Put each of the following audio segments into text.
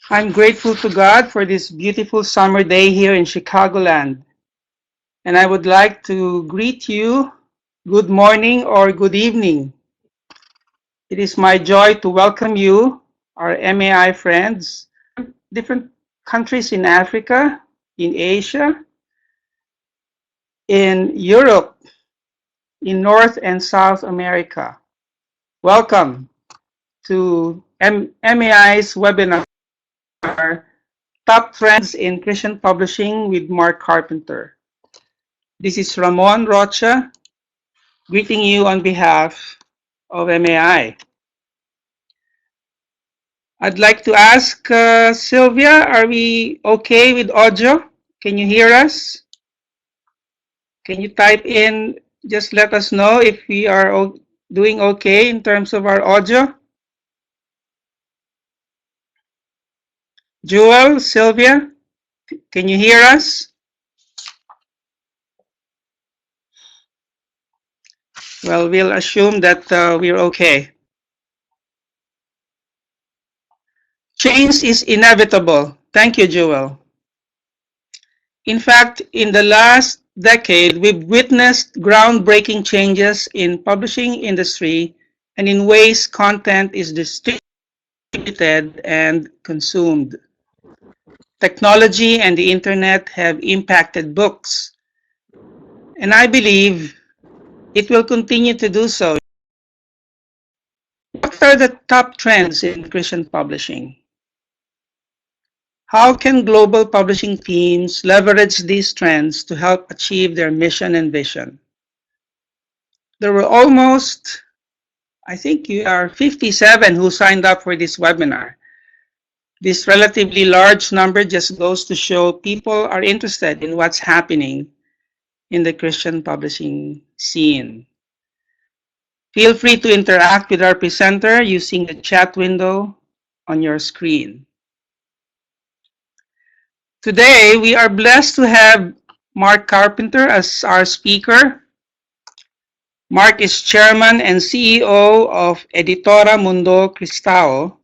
I'm grateful to God for this beautiful summer day here in Chicagoland. And I would like to greet you good morning or good evening. It is my joy to welcome you, our MAI friends, different countries in Africa, in Asia, in Europe, in North and South America. Welcome to MAI's webinar, Top Trends in Christian Publishing with Mark Carpenter. This is Ramon Rocha greeting you on behalf of MAI. I'd like to ask Sylvia, are we okay with audio? Can you hear us? Can you type in, just let us know if we are doing okay in terms of our audio? Jewel, Sylvia, can you hear us? Well, we'll assume that we're okay. Change is inevitable. Thank you, Jewel. In fact, in the last decade, we've witnessed groundbreaking changes in publishing industry and in ways content is distributed and consumed. Technology and the internet have impacted books, and I believe it will continue to do so. What are the top trends in Christian publishing? How can global publishing teams leverage these trends to help achieve their mission and vision? There were almost, I think you are 57 who signed up for this webinar. This relatively large number just goes to show people are interested in what's happening in the Christian publishing scene. Feel free to interact with our presenter using the chat window on your screen. Today, we are blessed to have Mark Carpenter as our speaker. Mark is chairman and CEO of Editora Mundo Cristão,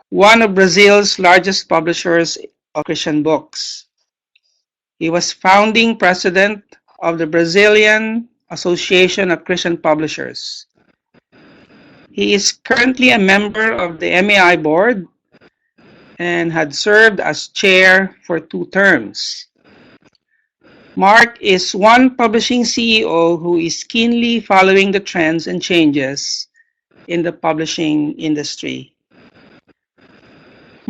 one of Brazil's largest publishers of Christian books. He was founding president of the Brazilian Association of Christian Publishers. He is currently a member of the MAI board and had served as chair for 2 terms. Mark is one publishing CEO who is keenly following the trends and changes in the publishing industry.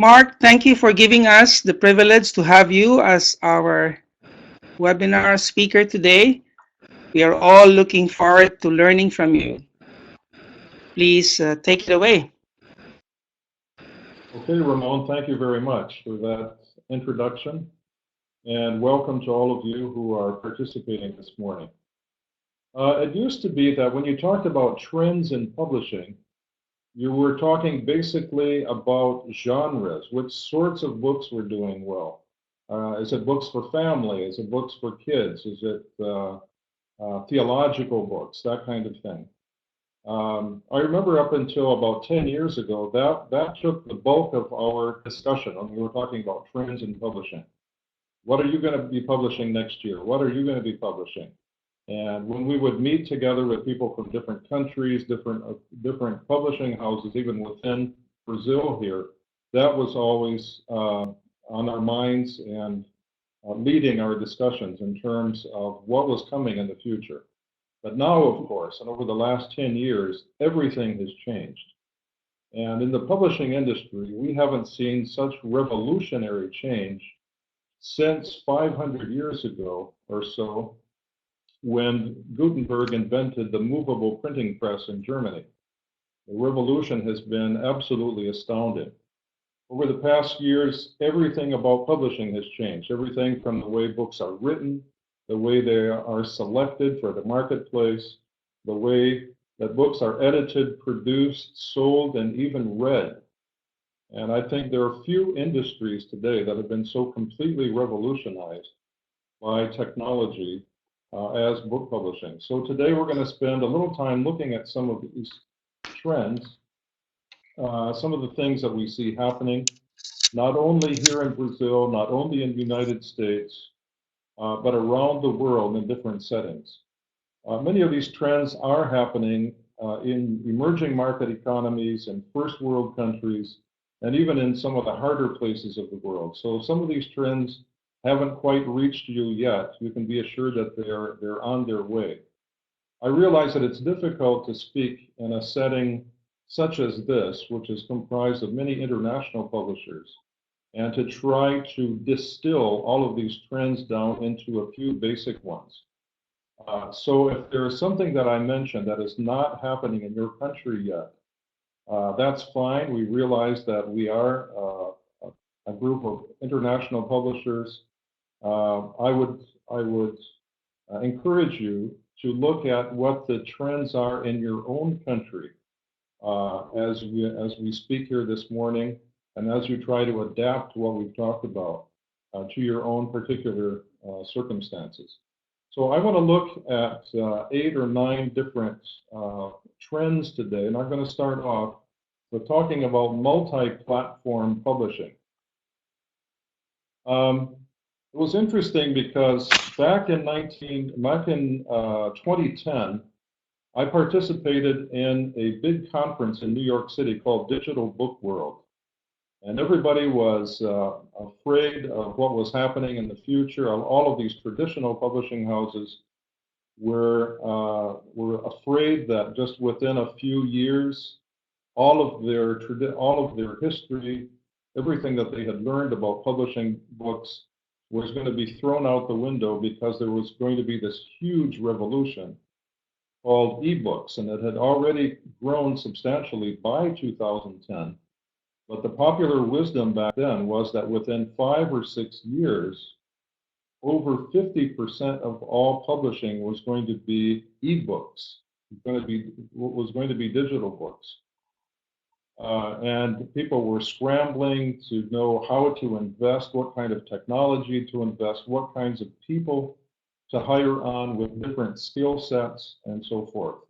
Mark, thank you for giving us the privilege to have you as our webinar speaker today. We are all looking forward to learning from you. Please take it away. Okay, Ramon, thank you very much for that introduction, and welcome to all of you who are participating this morning. It used to be that when you talked about trends in publishing, you were talking basically about genres, which sorts of books were doing well. Is it books for family? Is it books for kids? Is it theological books, that kind of thing? I remember up until about 10 years ago, that took the bulk of our discussion when we were talking about trends in publishing. What are you going to be publishing next year? What are you going to be publishing? And when we would meet together with people from different countries, different publishing houses, even within Brazil here, that was always on our minds and leading our discussions in terms of what was coming in the future. But now, of course, and over the last 10 years, everything has changed. And in the publishing industry, we haven't seen such revolutionary change since 500 years ago or so, when Gutenberg invented the movable printing press in Germany. The revolution has been absolutely astounding. Over the past years, everything about publishing has changed. Everything from the way books are written, the way they are selected for the marketplace, the way that books are edited, produced, sold, and even read. And I think there are few industries today that have been so completely revolutionized by technology as book publishing. So today we're going to spend a little time looking at some of these trends, some of the things that we see happening, not only here in Brazil, not only in the United States, but around the world in different settings. Many of these trends are happening in emerging market economies and first world countries, and even in some of the harder places of the world. So some of these trends haven't quite reached you yet. You can be assured that they're on their way. I realize that it's difficult to speak in a setting such as this, which is comprised of many international publishers, and to try to distill all of these trends down into a few basic ones. So if there is something that I mentioned that is not happening in your country yet, that's fine. We realize that we are a group of international publishers. I would encourage you to look at what the trends are in your own country as we speak here this morning, and as you try to adapt what we've talked about to your own particular circumstances. So I want to look at 8 or 9 different trends today, and I'm going to start off with talking about multi-platform publishing. It was interesting because back in 2010, I participated in a big conference in New York City called Digital Book World. And everybody was afraid of what was happening in the future. All of these traditional publishing houses were afraid that just within a few years, all of their history, everything that they had learned about publishing books was going to be thrown out the window, because there was going to be this huge revolution called ebooks, and it had already grown substantially by 2010. But the popular wisdom back then was that within 5 or 6 years, over 50% of all publishing was going to be ebooks, was going to be digital books. And people were scrambling to know how to invest, what kind of technology to invest, what kinds of people to hire on with different skill sets, and so forth.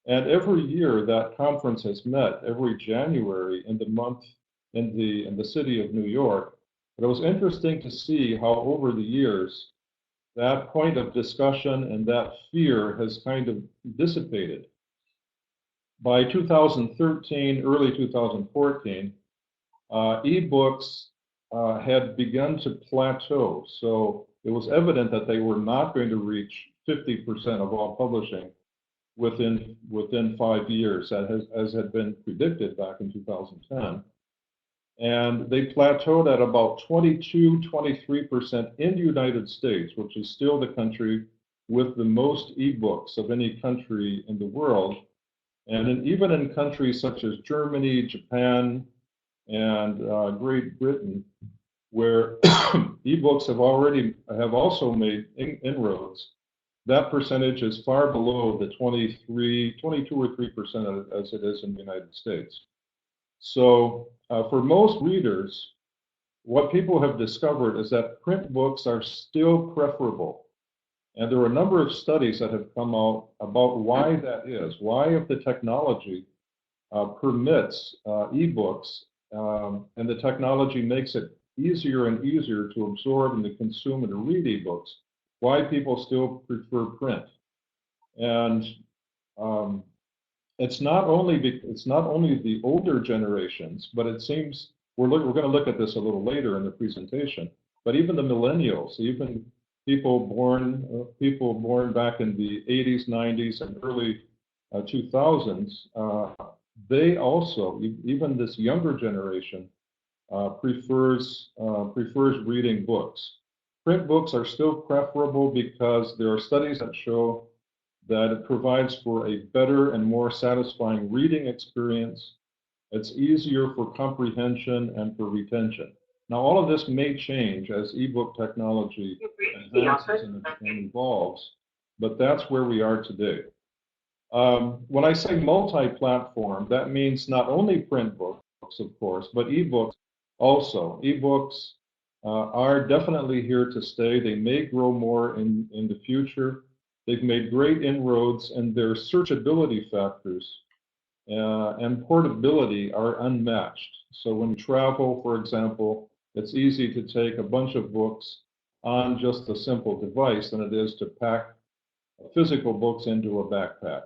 And every year that conference has met every January in the city of New York. But it was interesting to see how over the years that point of discussion and that fear has kind of dissipated. By 2013, early 2014, ebooks had begun to plateau. So it was evident that they were not going to reach 50% of all publishing within 5 years, as had been predicted back in 2010. And they plateaued at about 22-23% in the United States, which is still the country with the most ebooks of any country in the world. And even in countries such as Germany, Japan, and Great Britain, where ebooks have also made inroads, that percentage is far below the 22 or 3% as it is in the United States. So for most readers, what people have discovered is that print books are still preferable. And there are a number of studies that have come out about why that is. Why, if the technology permits ebooks and the technology makes it easier and easier to absorb and to consume and to read ebooks, why people still prefer print. And it's not only the older generations, but it seems we're going to look at this a little later in the presentation. But even the millennials, even people born back in the 80s, 90s, and early 2000s, they also, even this younger generation, prefers reading books. Print books are still preferable because there are studies that show that it provides for a better and more satisfying reading experience. It's easier for comprehension and for retention. Now, all of this may change as ebook technology advances and evolves, but that's where we are today. When I say multi-platform, that means not only print books, of course, but ebooks also. Ebooks are definitely here to stay. They may grow more in the future. They've made great inroads, and their searchability factors and portability are unmatched. So when you travel, for example, it's easy to take a bunch of books on just a simple device than it is to pack physical books into a backpack.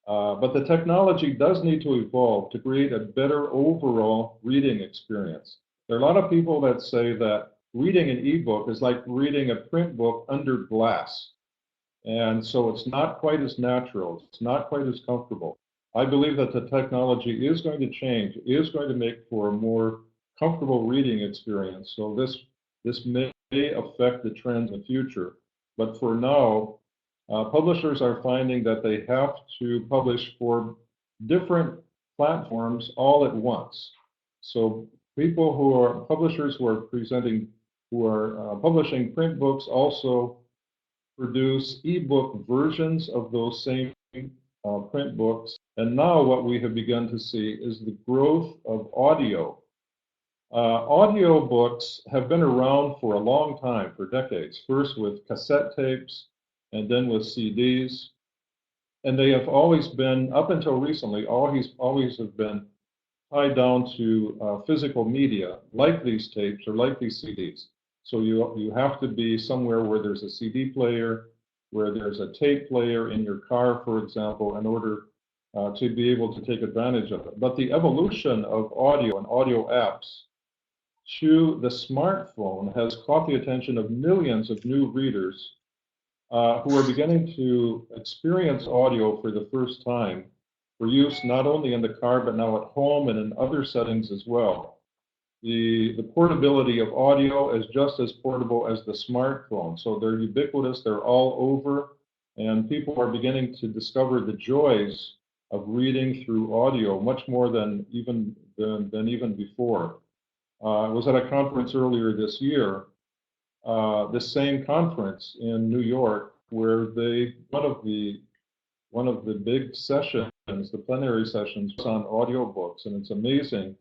But the technology does need to evolve to create a better overall reading experience. There are a lot of people that say that reading an ebook is like reading a print book under glass. And so it's not quite as natural, it's not quite as comfortable. I believe that the technology is going to change, is going to make for a more comfortable reading experience. So this may affect the trends in the future. But for now, publishers are finding that they have to publish for different platforms all at once. So people who are publishers who are publishing print books also produce ebook versions of those same print books. And now what we have begun to see is the growth of audio. Audio books have been around for a long time, for decades, first with cassette tapes and then with CDs. And they have always been, up until recently, always have been tied down to physical media, like these tapes or like these CDs. So you have to be somewhere where there's a CD player, where there's a tape player in your car, for example, in order to be able to take advantage of it. But the evolution of audio and audio apps to the smartphone has caught the attention of millions of new readers who are beginning to experience audio for the first time for use not only in the car, but now at home and in other settings as well. The portability of audio is just as portable as the smartphone. So they're ubiquitous, they're all over, and people are beginning to discover the joys of reading through audio much more than even before. I was at a conference earlier this year, this same conference in New York, where one of the big sessions, the plenary sessions, was on audiobooks, and it's amazing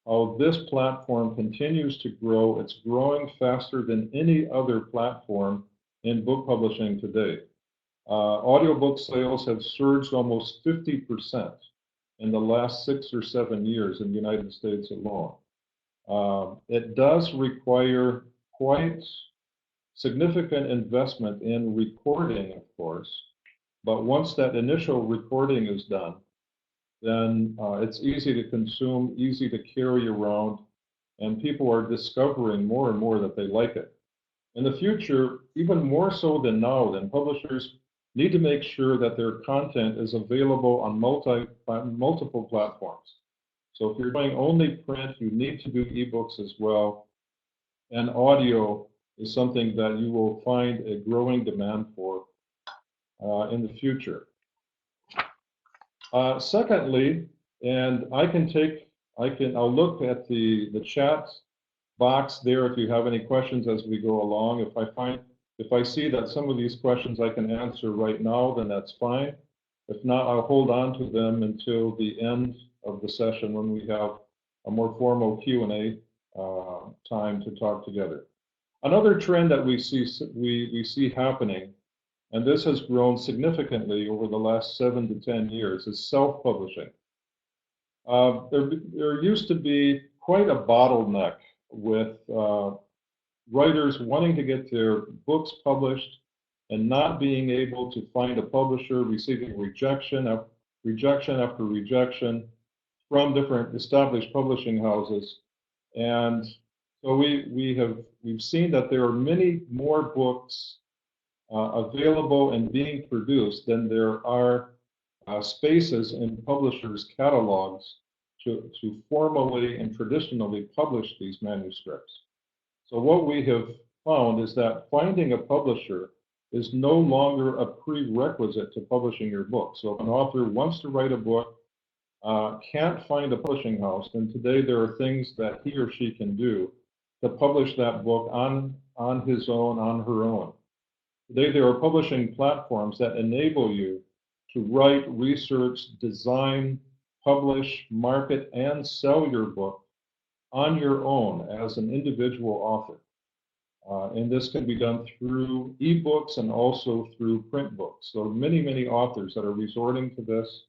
how this platform continues to grow. It's growing faster than any other platform in book publishing today. Audiobook sales have surged almost 50% in the last 6 or 7 years in the United States alone. It does require quite significant investment in recording, of course, but once that initial recording is done, then it's easy to consume, easy to carry around, and people are discovering more and more that they like it. In the future, even more so than now, then publishers need to make sure that their content is available on multiple platforms. So if you're doing only print, you need to do ebooks as well, and audio is something that you will find a growing demand for in the future. Secondly, and I'll look at the chat box there if you have any questions as we go along. If I see that some of these questions I can answer right now, then that's fine. If not, I'll hold on to them until the end of the session when we have a more formal Q&A time to talk together. Another trend that we see happening, and this has grown significantly over the last 7 to 10 years, is self-publishing. There used to be quite a bottleneck with writers wanting to get their books published and not being able to find a publisher, receiving rejection after rejection from different established publishing houses. And so we've seen that there are many more books available and being produced than there are spaces in publishers' catalogs to formally and traditionally publish these manuscripts. So what we have found is that finding a publisher is no longer a prerequisite to publishing your book. So if an author wants to write a book, can't find a publishing house, then today there are things that he or she can do to publish that book on his own, on her own. Today there are publishing platforms that enable you to write, research, design, publish, market, and sell your book on your own as an individual author. And this can be done through ebooks and also through print books. So many authors that are resorting to this.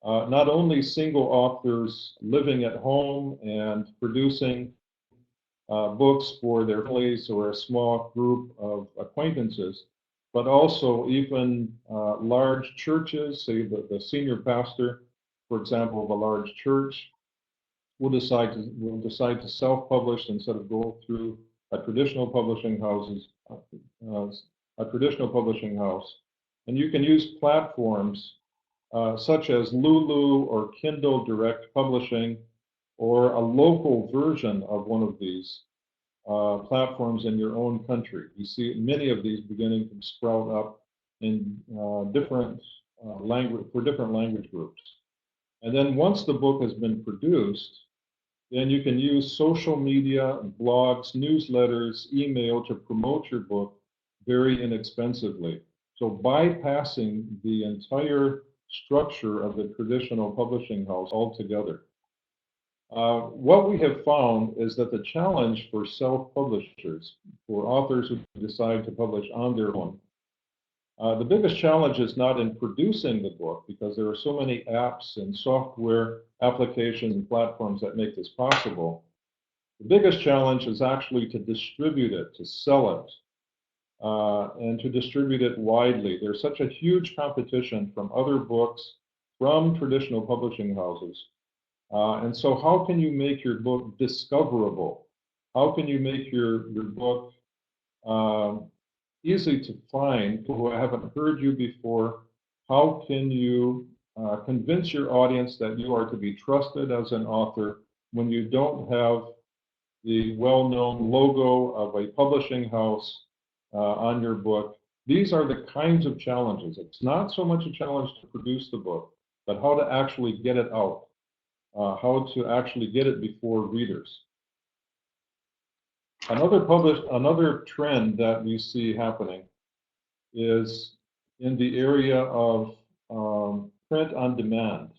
Not only single authors living at home and producing books for their families or a small group of acquaintances, but also even large churches, say the senior pastor, for example, of a large church, will decide to self-publish instead of go through a traditional publishing a traditional publishing house. And you can use platforms such as Lulu or Kindle Direct Publishing, or a local version of one of these platforms in your own country. You see many of these beginning to sprout up in different language groups. And then once the book has been produced, then you can use social media, blogs, newsletters, email to promote your book very inexpensively. So bypassing the entire structure of the traditional publishing house altogether. What we have found is that the challenge for self-publishers, for authors who decide to publish on their own, the biggest challenge is not in producing the book, because there are so many apps and software applications and platforms that make this possible. The biggest challenge is actually to distribute it, to sell it, and to distribute it widely. There's such a huge competition from other books, from traditional publishing houses. And so how can you make your book discoverable? How can you make your book easy to find, people who haven't heard you before? How can you convince your audience that you are to be trusted as an author when you don't have the well-known logo of a publishing house on your book? These are the kinds of challenges. It's not so much a challenge to produce the book, but how to actually get it out, how to actually get it before readers. Another trend that we see happening is in the area of print on demand.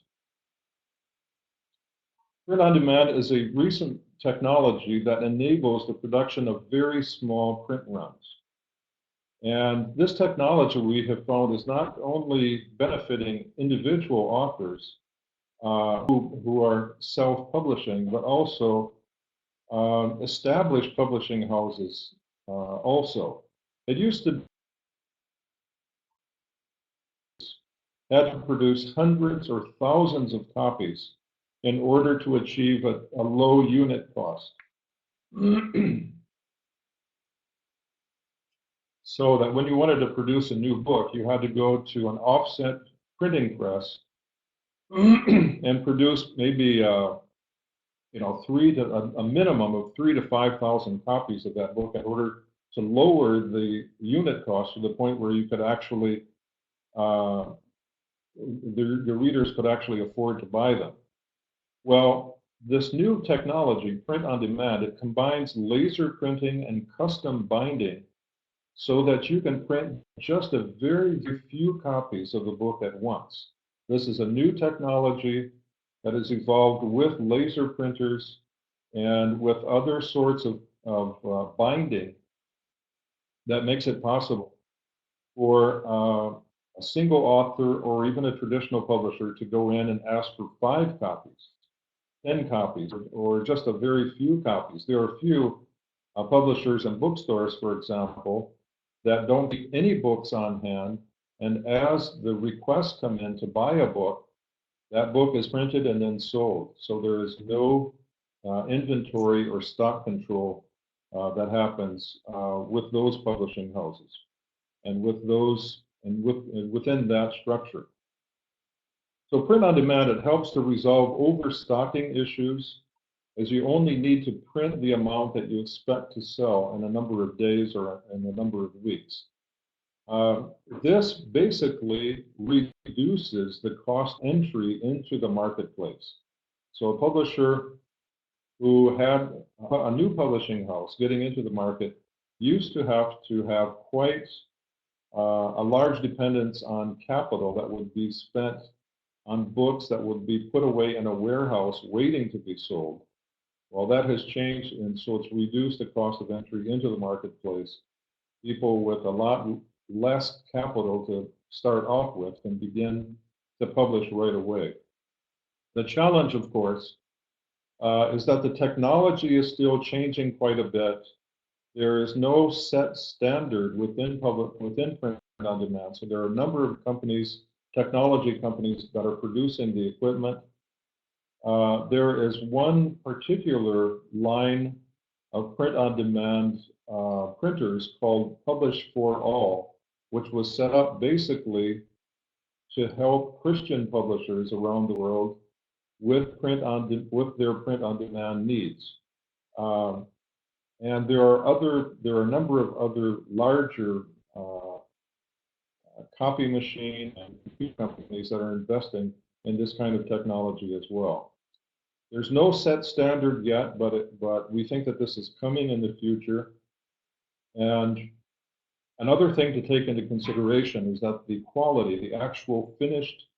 Print on demand is a recent technology that enables the production of very small print runs. And this technology, we have found, is not only benefiting individual authors who are self-publishing, but also established publishing houses also. It used to had to produce hundreds or thousands of copies in order to achieve a low unit cost. So that when you wanted to produce a new book, you had to go to an offset printing press and produce maybe a minimum of 3,000 to 5,000 copies of that book in order to lower the unit cost to the point where you could actually the readers could actually afford to buy them. Well, this new technology, print on demand, it combines laser printing and custom binding so that you can print just a very few copies of the book at once. This is a new technology that has evolved with laser printers and with other sorts of binding that makes it possible for a single author or even a traditional publisher to go in and ask for 5 copies, 10 copies, or just a very few copies. There are a few publishers and bookstores, for example, that don't keep any books on hand, and as the requests come in to buy a book, that book is printed and then sold. So there is no inventory or stock control that happens with those publishing houses and with those and within that structure. So print on demand, it helps to resolve overstocking issues, as you only need to print the amount that you expect to sell in a number of days or in a number of weeks. This basically reduces the cost entry into the marketplace. So a publisher who had a new publishing house getting into the market used to have quite a large dependence on capital that would be spent on books that would be put away in a warehouse waiting to be sold. Well, that has changed, and so it's reduced the cost of entry into the marketplace. People with a lot less capital to start off with can begin to publish right away. The challenge, of course, is that the technology is still changing quite a bit. There is no set standard within print on demand. So there are a number of companies, technology companies, that are producing the equipment. There is one particular line of print on demand printers called Publish for All, which was set up basically to help Christian publishers around the world with their print on demand needs. And there are a number of other larger copy machine and computer companies that are investing in this kind of technology as well. There's no set standard yet, but we think that this is coming in the future. And another thing to take into consideration is that the quality, the actual finished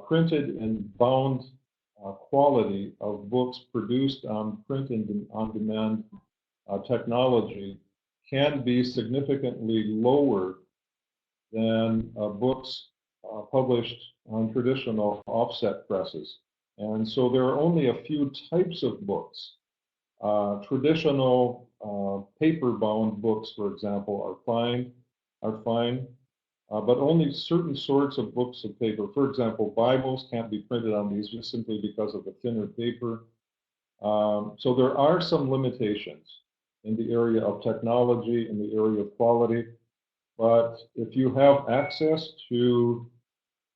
printed and bound quality of books produced on print and on demand technology can be significantly lower than books published on traditional offset presses. And so there are only a few types of books. Traditional paper-bound books, for example, are fine, but only certain sorts of books of paper. For example, Bibles can't be printed on these just simply because of the thinner paper. So there are some limitations in the area of technology, in the area of quality. But if you have access to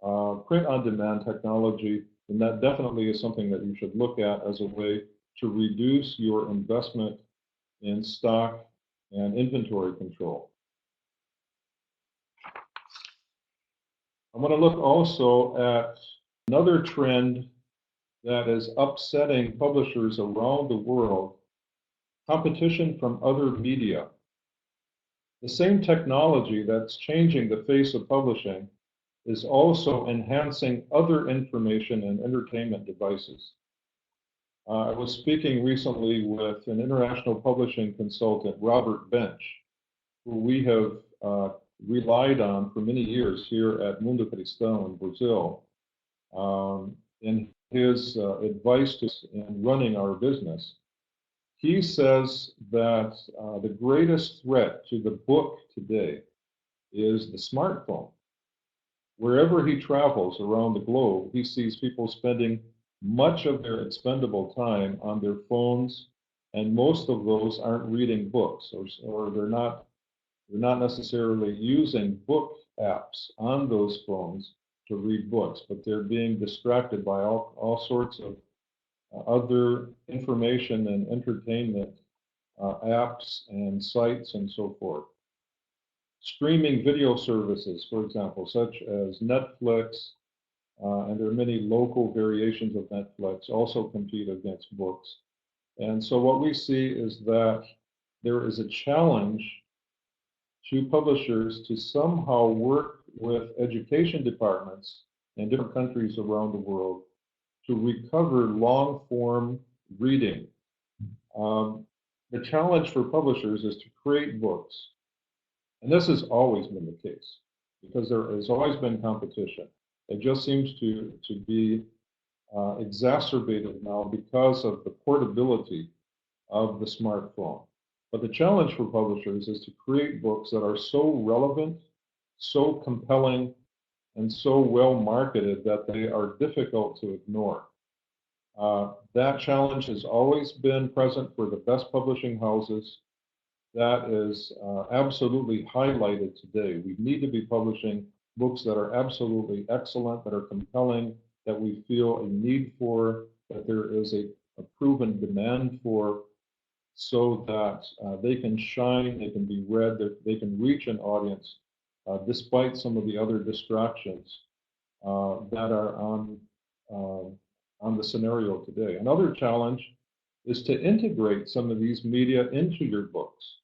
print-on-demand technology, then that definitely is something that you should look at as a way to reduce your investment in stock and inventory control. I want to look also at another trend that is upsetting publishers around the world: competition from other media. The same technology that's changing the face of publishing is also enhancing other information and entertainment devices. I was speaking recently with an international publishing consultant, Robert Bench, who we have relied on for many years here at Muti-platform in Brazil, in his advice to us in running our business. He says that the greatest threat to the book today is the smartphone. Wherever he travels around the globe, he sees people spending much of their expendable time on their phones, and most of those aren't reading books, or they're not necessarily using book apps on those phones to read books, but they're being distracted by all sorts of other information and entertainment apps and sites and so forth. Streaming video services, for example, such as Netflix, and there are many local variations of Netflix, also compete against books. And so what we see is that there is a challenge to publishers to somehow work with education departments in different countries around the world to recover long-form reading. The challenge for publishers is to create books. And this has always been the case, because there has always been competition. It just seems to be exacerbated now because of the portability of the smartphone. But the challenge for publishers is to create books that are so relevant, so compelling, and so well marketed that they are difficult to ignore. That challenge has always been present for the best publishing houses. That is absolutely highlighted today. We need to be publishing books that are absolutely excellent, that are compelling, that we feel a need for, that there is a proven demand for, so that they can shine, they can be read, that they can reach an audience despite some of the other distractions that are on the scenario today. Another challenge is to integrate some of these media into your books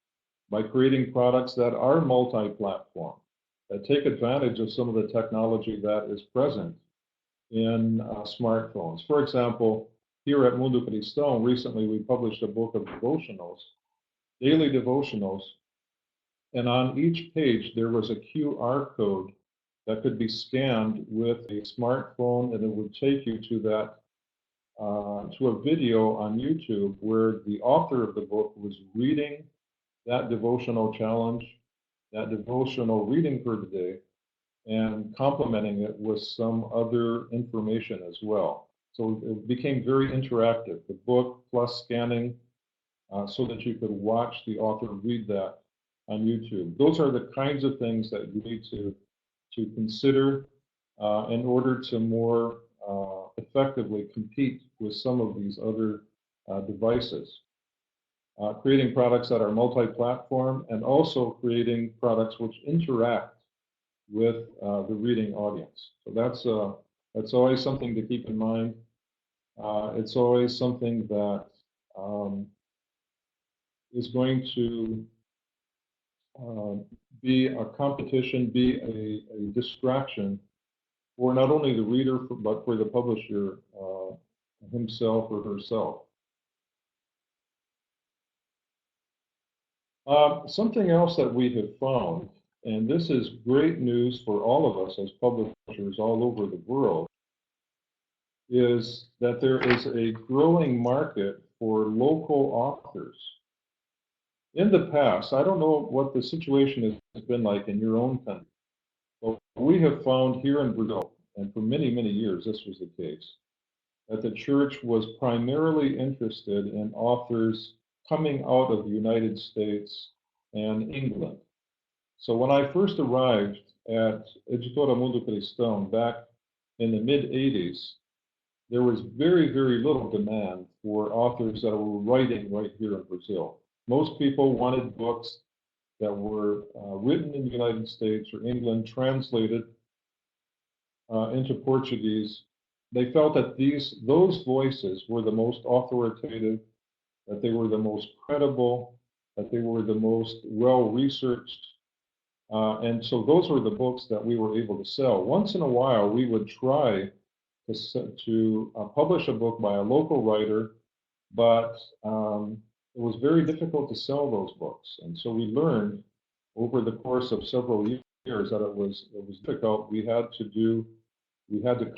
by creating products that are multi-platform, that take advantage of some of the technology that is present in smartphones. For example, here at Muti-platform, recently we published a book of devotionals, daily devotionals, and on each page there was a QR code that could be scanned with a smartphone, and it would take you to that to a video on YouTube where the author of the book was reading that devotional challenge, that devotional reading for the day, and complementing it with some other information as well. So it became very interactive, the book plus scanning, so that you could watch the author read that on YouTube. Those are the kinds of things that you need to consider in order to more effectively compete with some of these other devices. Creating products that are multi-platform and also creating products which interact with the reading audience. So that's always something to keep in mind. It's always something that is going to be a competition, be a distraction for not only the reader, but for the publisher himself or herself. Something else that we have found, and this is great news for all of us as publishers all over the world, is that there is a growing market for local authors. In the past, I don't know what the situation has been like in your own country, but we have found here in Brazil, and for many, many years this was the case, that the church was primarily interested in authors coming out of the United States and England. So when I first arrived at Editora Mundo Cristão back in the mid-80s, there was very, very little demand for authors that were writing right here in Brazil. Most people wanted books that were written in the United States or England, translated into Portuguese. They felt that those voices were the most authoritative, that they were the most credible, that they were the most well-researched. And so those were the books that we were able to sell. Once in a while, we would try to publish a book by a local writer, but it was very difficult to sell those books. And so we learned over the course of several years that it was difficult. We had to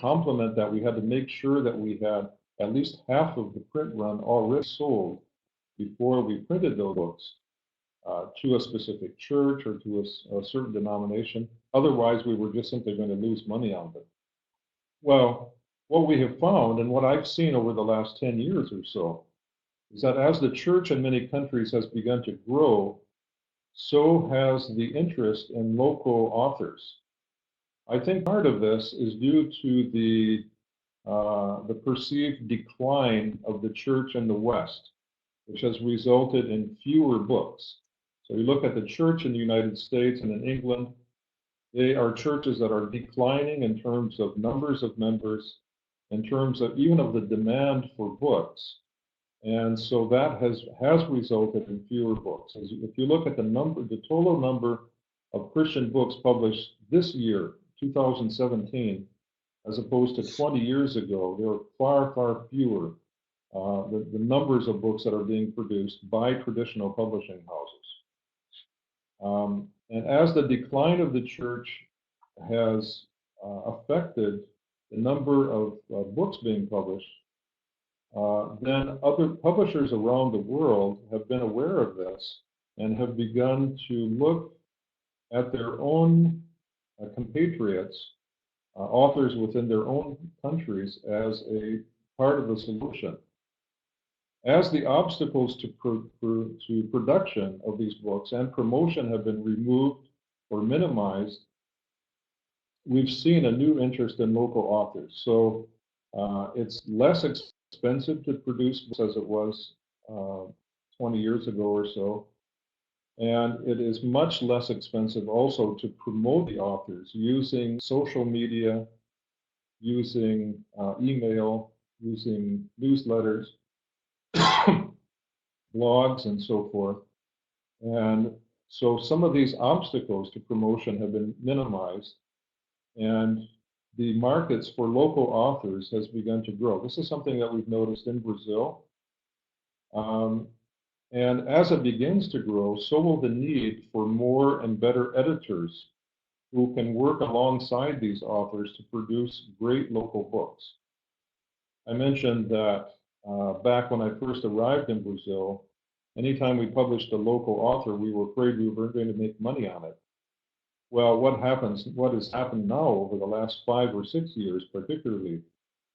complement that. We had to make sure that we had at least half of the print run already sold before we printed those books to a specific church or to a certain denomination. Otherwise, we were just simply going to lose money on it. Well, what we have found and what I've seen over the last 10 years or so is that as the church in many countries has begun to grow, so has the interest in local authors. I think part of this is due to the perceived decline of the church in the West, which has resulted in fewer books. So you look at the church in the United States and in England, they are churches that are declining in terms of numbers of members, in terms of even of the demand for books. And so that has resulted in fewer books. If you look at the total number of Christian books published this year, 2017, as opposed to 20 years ago, there are far, far fewer the numbers of books that are being produced by traditional publishing houses. And as the decline of the church has affected the number of books being published, then other publishers around the world have been aware of this and have begun to look at their own compatriots, authors within their own countries, as a part of the solution. As the obstacles to production of these books and promotion have been removed or minimized, we've seen a new interest in local authors. So it's less expensive to produce books as it was 20 years ago or so. And it is much less expensive also to promote the authors using social media, using email, using newsletters, blogs, and so forth. And so some of these obstacles to promotion have been minimized, and the markets for local authors has begun to grow. This is something that we've noticed in Brazil. And as it begins to grow, so will the need for more and better editors who can work alongside these authors to produce great local books. I mentioned that back when I first arrived in Brazil, anytime we published a local author, we were afraid we weren't going to make money on it. Well, what has happened now over the last 5 or 6 years particularly,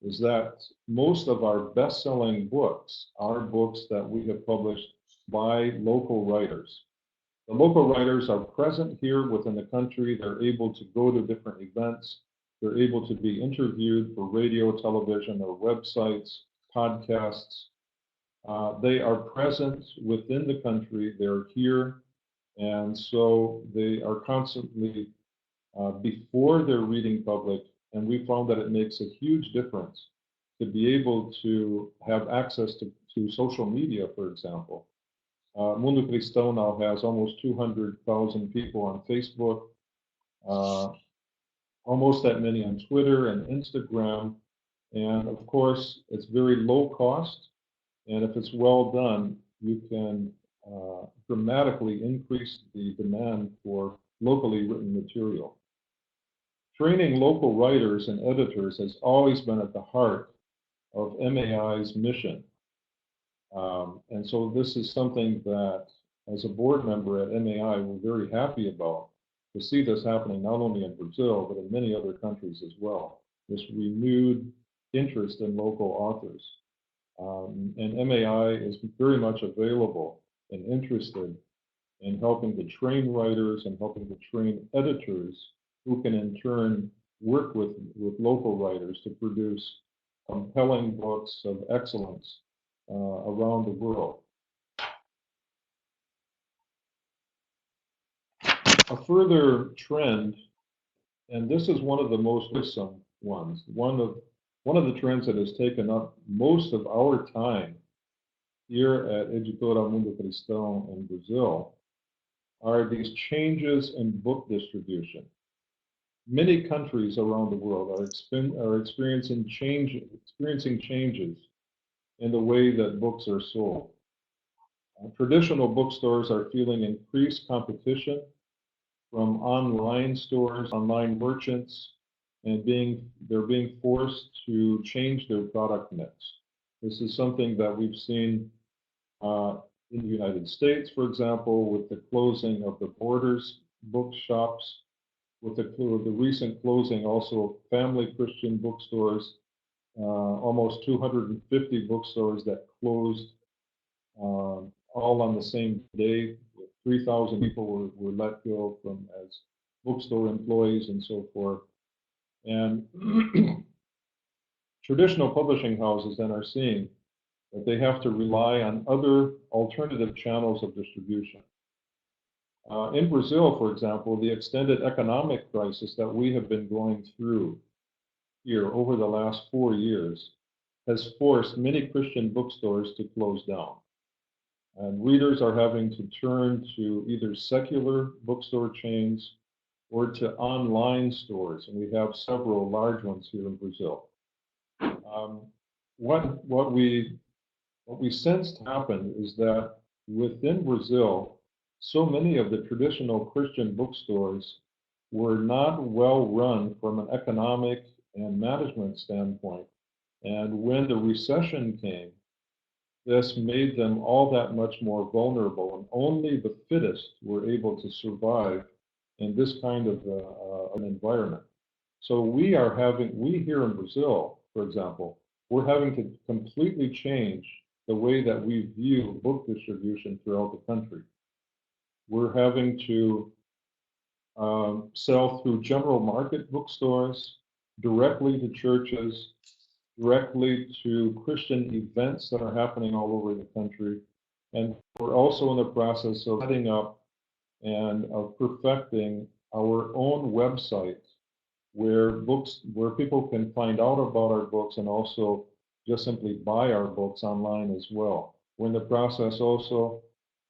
is that most of our best-selling books are books that we have published by local writers. The local writers are present here within the country. They're able to go to different events. They're able to be interviewed for radio, television, or websites, podcasts. They are present within the country. They're here. And so they are constantly before their reading public. And we found that it makes a huge difference to be able to have access to social media, for example. Mundo Cristão now has almost 200,000 people on Facebook, almost that many on Twitter and Instagram. And of course, it's very low cost. And if it's well done, you can dramatically increase the demand for locally written material. Training local writers and editors has always been at the heart of MAI's mission. And so this is something that, as a board member at MAI, we're very happy about, to see this happening not only in Brazil, but in many other countries as well, this renewed interest in local authors. And MAI is very much available and interested in helping to train writers and helping to train editors who can in turn work with local writers to produce compelling books of excellence around the world. A further trend, and this is one of the most worrisome ones, one of the trends that has taken up most of our time here at Editora Mundo Cristão in Brazil, are these changes in book distribution. Many countries around the world are experiencing changes in the way that books are sold. Traditional bookstores are feeling increased competition from online stores, online merchants, and they're being forced to change their product mix. This is something that we've seen in the United States, for example, with the closing of the Borders bookshops, with the recent closing also of family Christian bookstores, almost 250 bookstores that closed all on the same day. 3,000 people were let go from as bookstore employees and so forth. And traditional publishing houses then are seeing that they have to rely on other alternative channels of distribution. In Brazil, for example, the extended economic crisis that we have been going through here over the last 4 years has forced many Christian bookstores to close down. And readers are having to turn to either secular bookstore chains or to online stores, and we have several large ones here in Brazil. What we sensed happened is that within Brazil, so many of the traditional Christian bookstores were not well run from an economic and management standpoint. And when the recession came, this made them all that much more vulnerable, and only the fittest were able to survive in this kind of an environment. So we here in Brazil, for example, we're having to completely change the way that we view book distribution throughout the country. We're having to sell through general market bookstores, directly to churches, directly to Christian events that are happening all over the country. And we're also in the process of setting up and of perfecting our own website where people can find out about our books and also just simply buy our books online as well. We're in the process also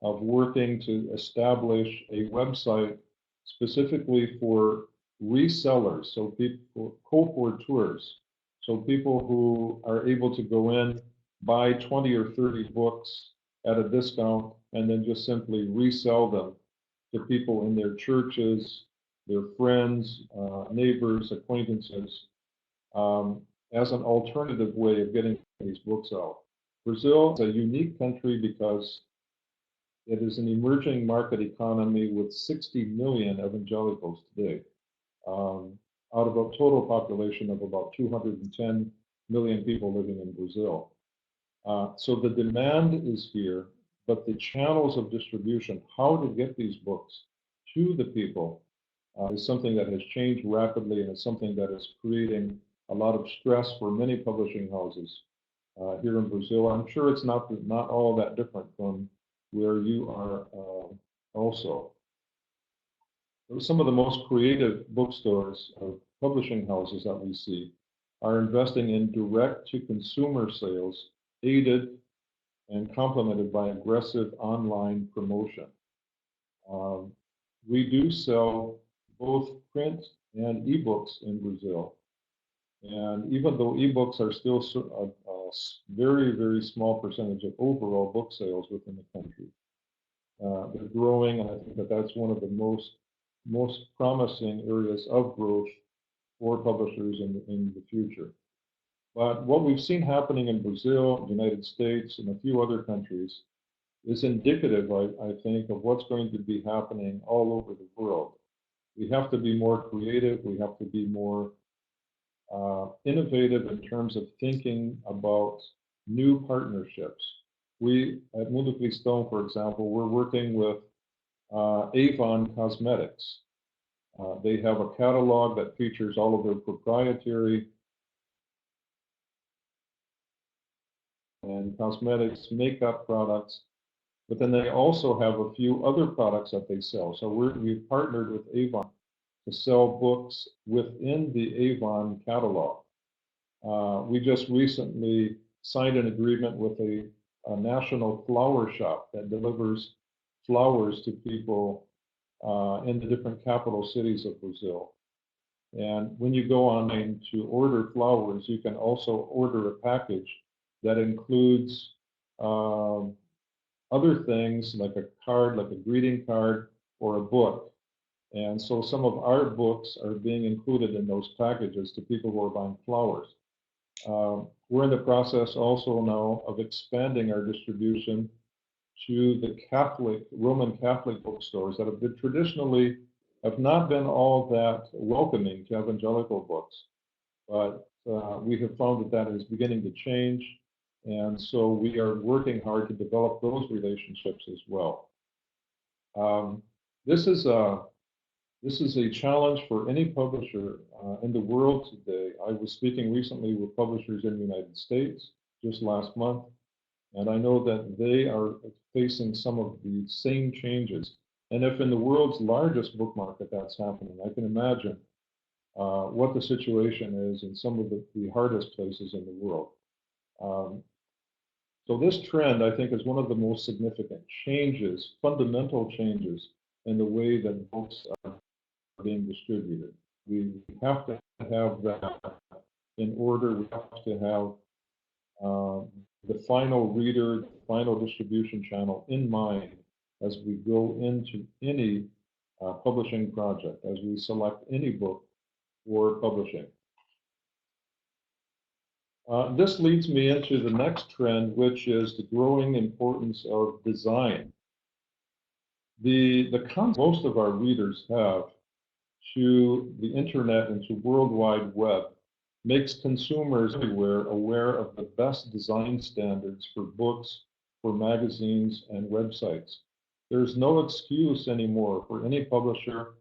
of working to establish a website specifically for resellers, so people, colporteurs, so people who are able to go in, buy 20 or 30 books at a discount, and then just simply resell them to people in their churches, their friends, neighbors, acquaintances. as an alternative way of getting these books out. Brazil is a unique country because it is an emerging market economy with 60 million evangelicals today, out of a total population of about 210 million people living in Brazil. So the demand is here, but the channels of distribution, how to get these books to the people, is something that has changed rapidly, and it's something that is creating a lot of stress for many publishing houses here in Brazil. I'm sure it's not all that different from where you are also. Some of the most creative bookstores of publishing houses that we see are investing in direct-to-consumer sales, aided and complemented by aggressive online promotion. We do sell both print and ebooks in Brazil. And even though ebooks are still a very, very small percentage of overall book sales within the country, they're growing, and I think that that's one of the most promising areas of growth for publishers in the future. But what we've seen happening in Brazil, the United States, and a few other countries is indicative, I think, of what's going to be happening all over the world. We have to be more creative. We have to be more innovative in terms of thinking about new partnerships. We at Muti-platform, for example, we're working with Avon Cosmetics. They have a catalog that features all of their proprietary and cosmetics, makeup products, but then they also have a few other products that they sell. So we've partnered with Avon to sell books within the Avon catalog. We just recently signed an agreement with a national flower shop that delivers flowers to people in the different capital cities of Brazil. And when you go online to order flowers, you can also order a package that includes other things like a card, like a greeting card or a book. And so some of our books are being included in those packages to people who are buying flowers. We're in the process also now of expanding our distribution to the Roman Catholic bookstores that have been traditionally have not been all that welcoming to evangelical books. But we have found that that is beginning to change. And so we are working hard to develop those relationships as well. This is a challenge for any publisher in the world today. I was speaking recently with publishers in the United States just last month, and I know that they are facing some of the same changes. And if in the world's largest book market that's happening, I can imagine what the situation is in some of the hardest places in the world. So this trend, I think, is one of the most significant changes, fundamental changes in the way that books are being distributed. We have to have that in order. We have to have the final reader, the final distribution channel in mind as we go into any publishing project, as we select any book for publishing. This leads me into the next trend, which is the growing importance of design. The concept most of our readers have to the internet and to World Wide Web makes consumers everywhere aware of the best design standards for books, for magazines, and websites. There's no excuse anymore for any publisher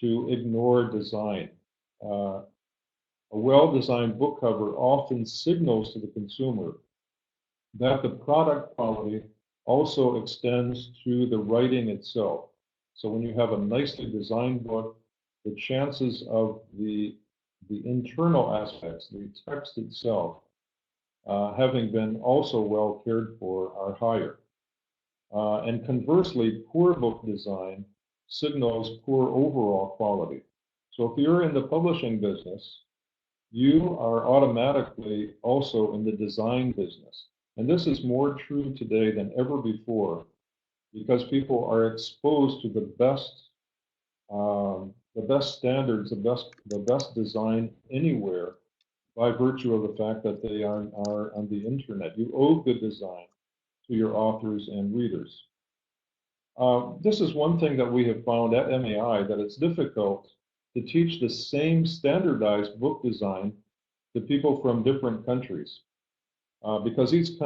to ignore design. A well-designed book cover often signals to the consumer that the product quality also extends to the writing itself. So when you have a nicely designed book, the chances of the internal aspects, the text itself, having been also well cared for, are higher. And conversely, poor book design signals poor overall quality. So if you're in the publishing business, you are automatically also in the design business. And this is more true today than ever before, because people are exposed to the best standards, the best design anywhere by virtue of the fact that they are on the internet. You owe good design to your authors and readers. This is one thing that we have found at MAI, that it's difficult to teach the same standardized book design to people from different countries, because each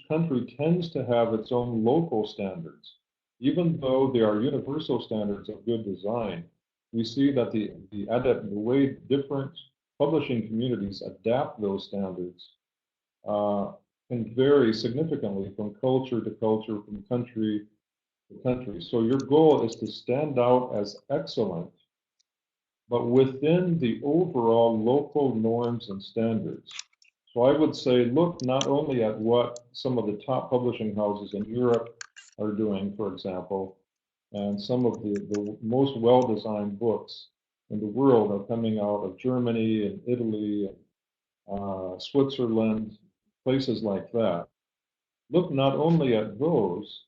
country tends to have its own local standards. Even though there are universal standards of good design, we see that the way different publishing communities adapt those standards can vary significantly from culture to culture, from country to country. So your goal is to stand out as excellent, but within the overall local norms and standards. So I would say look not only at what some of the top publishing houses in Europe are doing, for example, and some of the most well-designed books in the world are coming out of Germany and Italy and Switzerland, places like that. Look not only at those,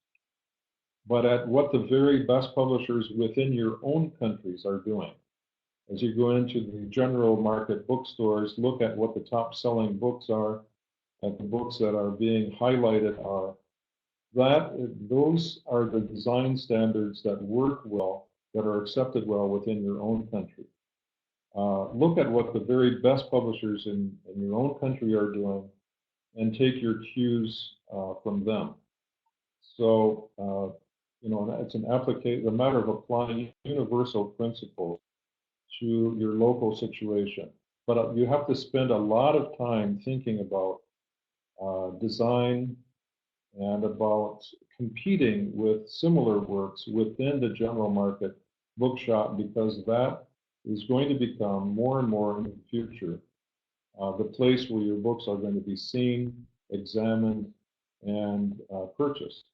but at what the very best publishers within your own countries are doing. As you go into the general market bookstores, look at what the top selling books are, and the books that are being highlighted are. Those are the design standards that work well, that are accepted well within your own country. Look at what the very best publishers in your own country are doing, and take your cues from them. So, it's a matter of applying universal principles to your local situation. But you have to spend a lot of time thinking about design and about competing with similar works within the general market bookshop, because that is going to become more and more in the future the place where your books are going to be seen, examined, and purchased.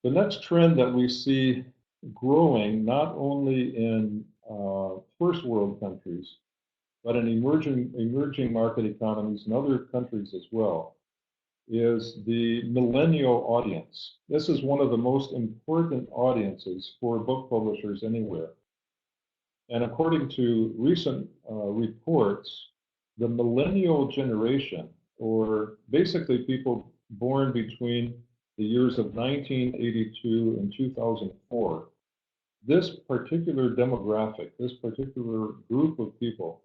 The next trend that we see growing, not only in first world countries, but in emerging market economies and other countries as well, is the millennial audience. This is one of the most important audiences for book publishers anywhere. And according to recent reports, the millennial generation, or basically people born between the years of 1982 and 2004, this particular demographic, this particular group of people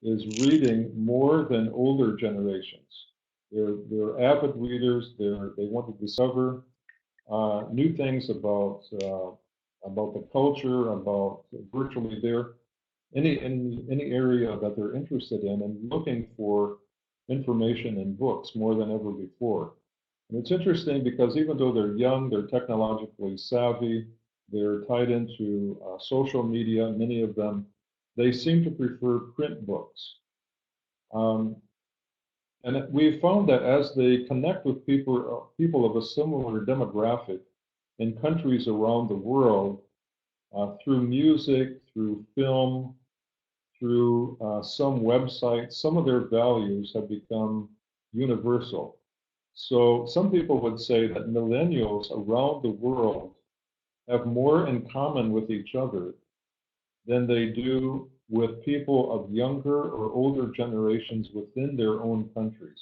is reading more than older generations. They're avid readers. They want to discover new things about the culture, about virtually any area that they're interested in, and looking for information in books more than ever before. And it's interesting because even though they're young, they're technologically savvy, they're tied into social media, many of them, they seem to prefer print books. And we've found that as they connect with people of a similar demographic in countries around the world, through music, through film, through some websites, some of their values have become universal. So some people would say that millennials around the world have more in common with each other than they do with people of younger or older generations within their own countries.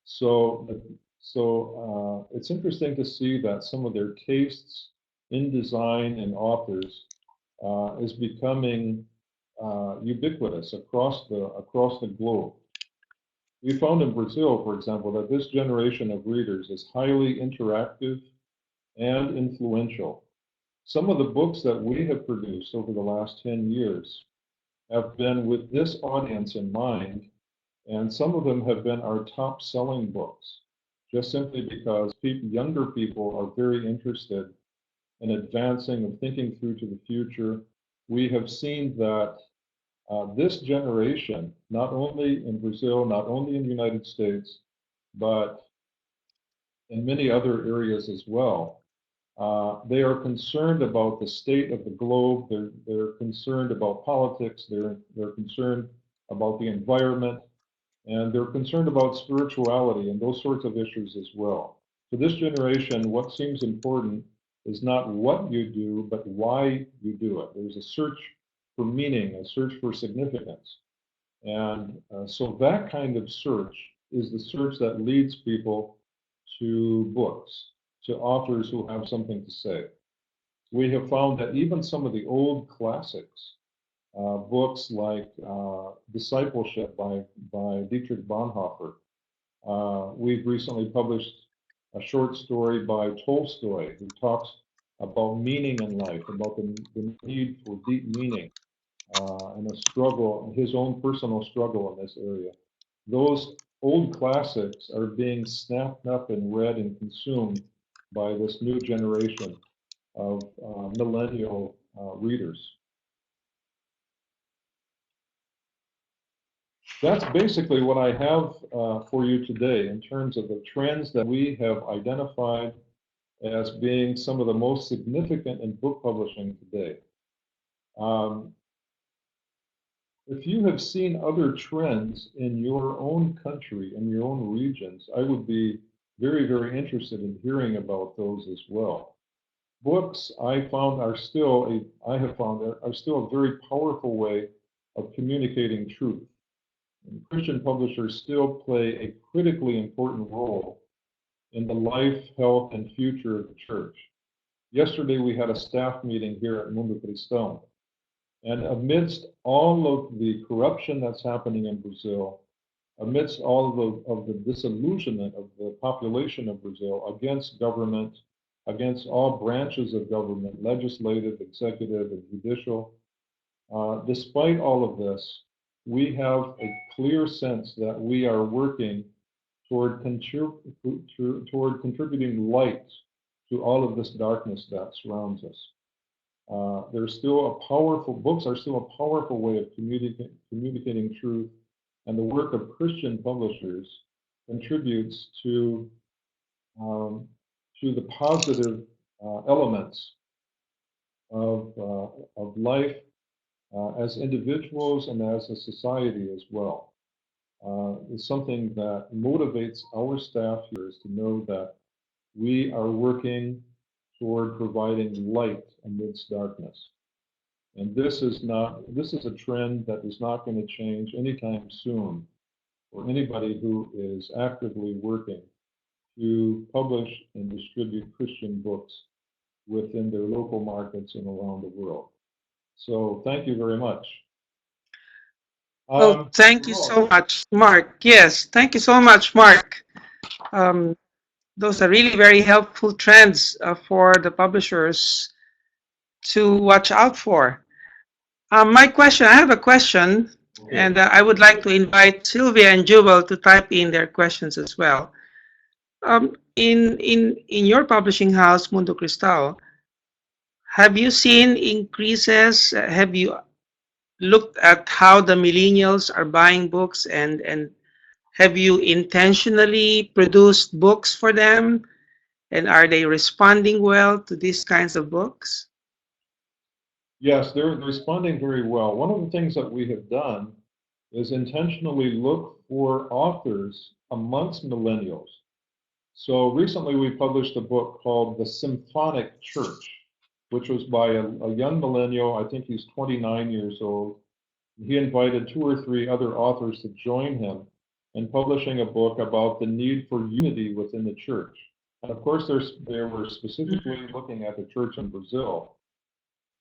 So it's interesting to see that some of their tastes in design and authors is becoming ubiquitous across the globe. We found in Brazil, for example, that this generation of readers is highly interactive and influential. Some of the books that we have produced over the last 10 years have been with this audience in mind, and some of them have been our top selling books, just simply because younger people are very interested in advancing and thinking through to the future. We have seen that this generation, not only in Brazil, not only in the United States, but in many other areas as well, they are concerned about the state of the globe. They're concerned about politics. They're concerned about the environment, and they're concerned about spirituality and those sorts of issues as well. For this generation, what seems important is not what you do, but why you do it. There's a search for meaning, a search for significance. And so that kind of search is the search that leads people to books, to authors who have something to say. We have found that even some of the old classics, books like Discipleship by Dietrich Bonhoeffer, we've recently published a short story by Tolstoy who talks about meaning in life, about the need for deep meaning and a struggle, his own personal struggle in this area. Those old classics are being snapped up and read and consumed by this new generation of millennial readers. That's basically what I have for you today in terms of the trends that we have identified as being some of the most significant in book publishing today. If you have seen other trends in your own country, in your own regions, I would be very, very interested in hearing about those as well. Books, I have found, are still a very powerful way of communicating truth. And Christian publishers still play a critically important role in the life, health, and future of the church. Yesterday, we had a staff meeting here at Muti-platform. And amidst all of the corruption that's happening in Brazil, amidst all of the disillusionment of the population of Brazil against government, against all branches of government, legislative, executive, and judicial, despite all of this, we have a clear sense that we are working toward contributing light to all of this darkness that surrounds us. Books are still a powerful way of communicating truth, and the work of Christian publishers contributes to the positive elements of life as individuals and as a society as well. It's something that motivates our staff here is to know that we are working toward providing light amidst darkness. And this is a trend that is not going to change anytime soon for anybody who is actively working to publish and distribute Christian books within their local markets and around the world. So thank you very much. Well, thank you so much, Mark. Yes, thank you so much, Mark. Those are really very helpful trends for the publishers to watch out for. I have a question, okay. And I would like to invite Sylvia and Jubal to type in their questions as well. In your publishing house, Mundo Cristal, have you seen increases? Have you looked at how the millennials are buying books, and have you intentionally produced books for them? And are they responding well to these kinds of books? Yes, they're responding very well. One of the things that we have done is intentionally look for authors amongst millennials. So recently we published a book called The Symphonic Church, which was by a young millennial. I think he's 29 years old. He invited 2 or 3 other authors to join him in publishing a book about the need for unity within the church. And of course, they were specifically looking at the church in Brazil.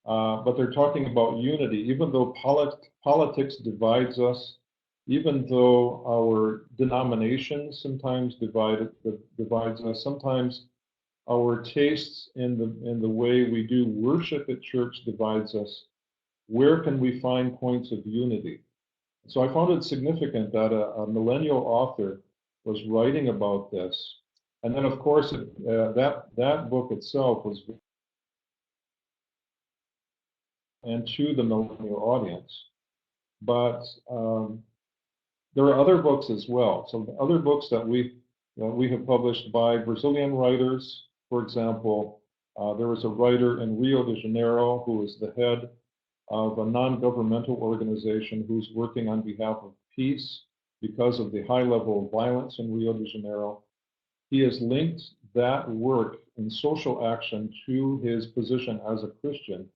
But they're talking about unity, even though politics divides us, even though our denominations sometimes divides us, sometimes our tastes in the way we do worship at church divides us. Where can we find points of unity? So I found it significant that a millennial author was writing about this. And then, of course, that book itself was and to the millennial audience. But there are other books as well. So other books that we have published by Brazilian writers. For example, there was a writer in Rio de Janeiro who is the head of a non-governmental organization who's working on behalf of peace because of the high level of violence in Rio de Janeiro. He has linked that work in social action to his position as a Christian.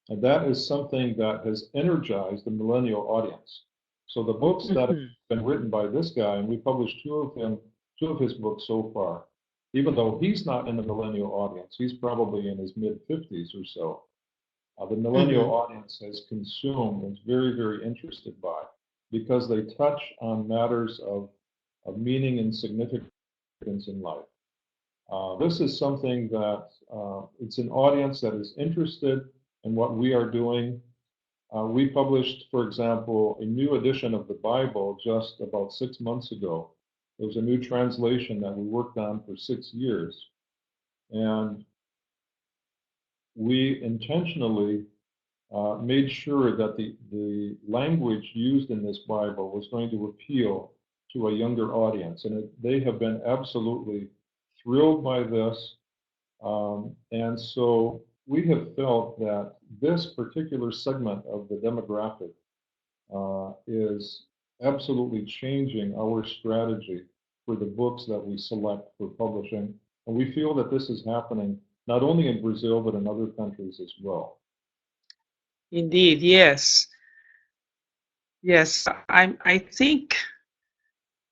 And that is something that has energized the millennial audience. So the books that have been written by this guy, and we published two of his books so far, even though he's not in the millennial audience, he's probably in his mid-50s or so. The millennial audience has consumed and is very, very interested by, because they touch on matters of meaning and significance in life. This is something that it's an audience that is interested in what we are doing. We published, for example, a new edition of the Bible just about 6 months ago. It was a new translation that we worked on for 6 years. And we intentionally made sure that the language used in this Bible was going to appeal to a younger audience. And they have been absolutely thrilled by this. And so we have felt that this particular segment of the demographic is absolutely changing our strategy for the books that we select for publishing. And we feel that this is happening not only in Brazil, but in other countries as well. Indeed, yes. Yes, I think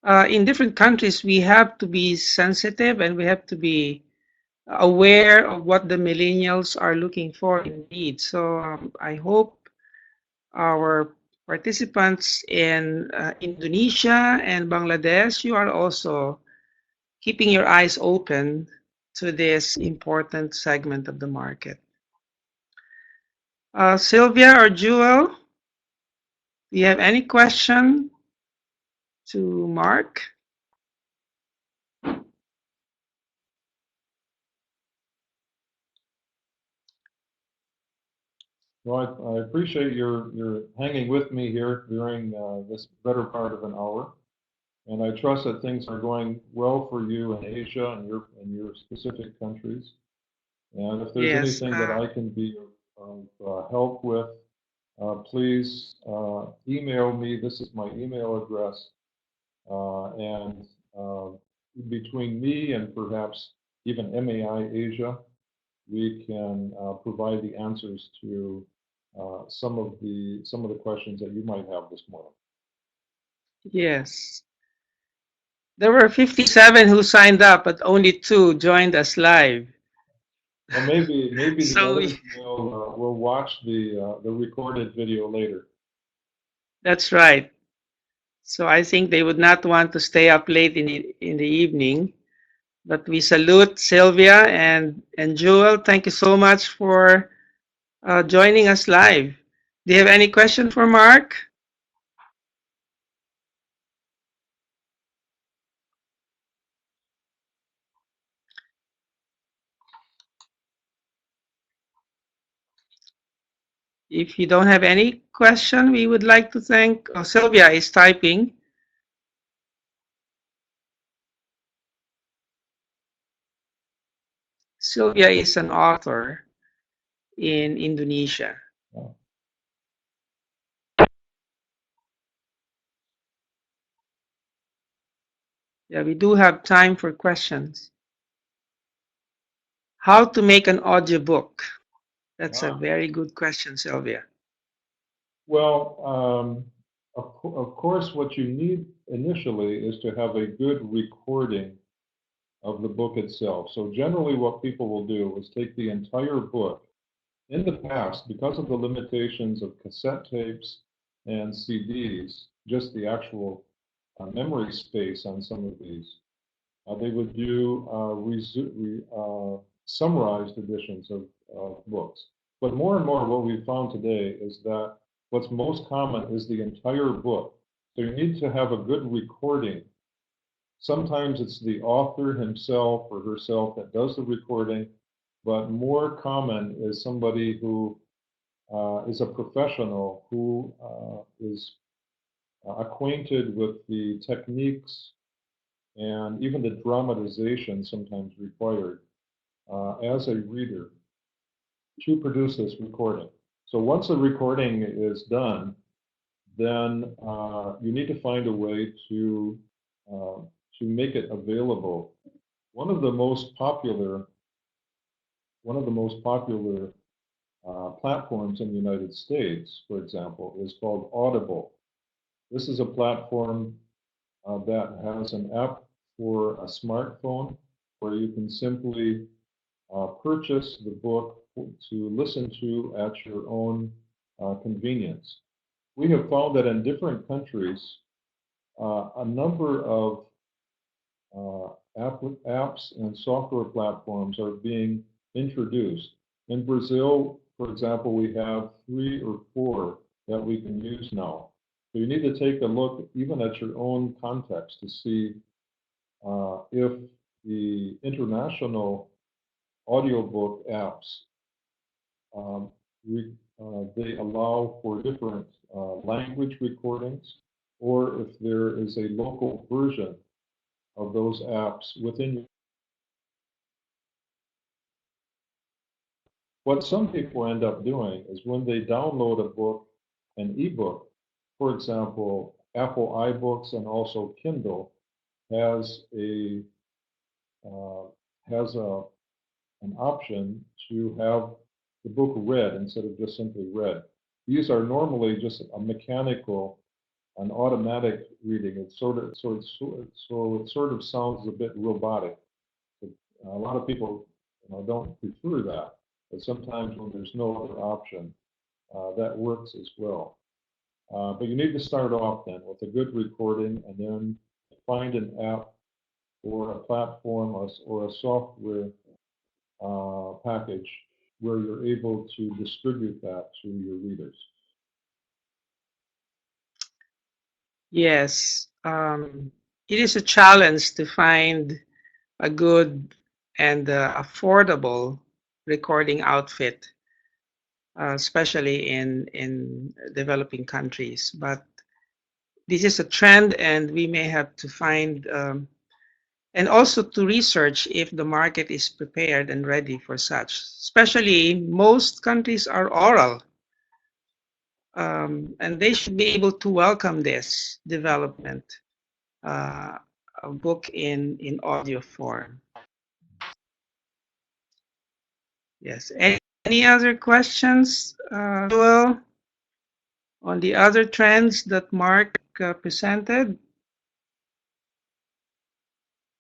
in different countries we have to be sensitive and we have to be aware of what the millennials are looking for indeed. So I hope our participants in Indonesia and Bangladesh, you are also keeping your eyes open to this important segment of the market. Sylvia or Jewel, do you have any question to Mark? Well, I appreciate your hanging with me here during this better part of an hour. And I trust that things are going well for you in Asia and your specific countries. And if there's Yes. anything that I can be of help with, please email me. This is my email address. And between me and perhaps even MAI Asia, we can provide the answers to some of the questions that you might have this morning. Yes. There were 57 who signed up, but only 2 joined us live. Well, maybe the So others will watch the recorded video later. that's right. So I think they would not want to stay up late in the evening. But we salute Sylvia and Jewel. Thank you so much for joining us live. Do you have any question for Mark? If you don't have any question, we would like to thank Sylvia is typing. Sylvia is an author in Indonesia. Oh. Yeah, we do have time for questions. How to make an audiobook? That's a very good question, Sylvia. Well, of course, what you need initially is to have a good recording of the book itself. So generally what people will do is take the entire book. In the past, because of the limitations of cassette tapes and CDs, just the actual memory space on some of these, they would do summarized editions of books. But more and more what we've found today is that what's most common is the entire book. So you need to have a good recording. Sometimes it's the author himself or herself that does the recording, but more common is somebody who is a professional who is acquainted with the techniques and even the dramatization sometimes required as a reader to produce this recording. So once the recording is done, then you need to find a way to make it available. One of the most popular platforms in the United States, for example, is called Audible. This is a platform that has an app for a smartphone where you can simply purchase the book to listen to at your own convenience. We have found that in different countries, a number of apps and software platforms are being introduced. In Brazil, for example, we have 3 or 4 that we can use now. So you need to take a look even at your own context to see if the international audiobook apps they allow for different language recordings, or if there is a local version of those apps within. What some people end up doing is when they download a book, an ebook, for example, Apple iBooks and also Kindle has a uh, has an option to have the book read instead of just simply read. These are normally just a mechanical, an automatic reading. It's it sort of sounds a bit robotic. A lot of people don't prefer that, but sometimes when there's no other option, that works as well. But you need to start off then with a good recording, and then find an app or a platform or a software package where you're able to distribute that to your readers. Yes, it is a challenge to find a good and affordable recording outfit, especially in developing countries. But this is a trend, and we may have to find and also to research if the market is prepared and ready for such. Especially, most countries are oral, and they should be able to welcome this development, a book in audio form. Yes. Any other questions, Joel, on the other trends that Mark presented?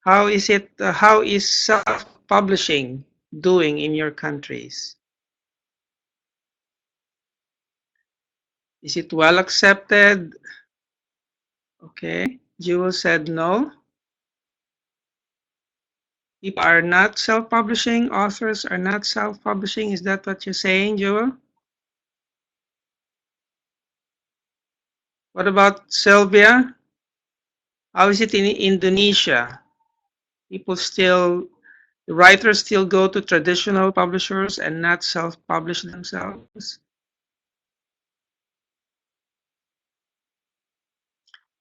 How is it? How is self-publishing doing in your countries? Is it well accepted? Okay. Jewel said no. People are not self-publishing. Authors are not self-publishing. Is that what you're saying, Jewel? What about Sylvia? How is it in Indonesia? People still, the writers still go to traditional publishers and not self-publish themselves.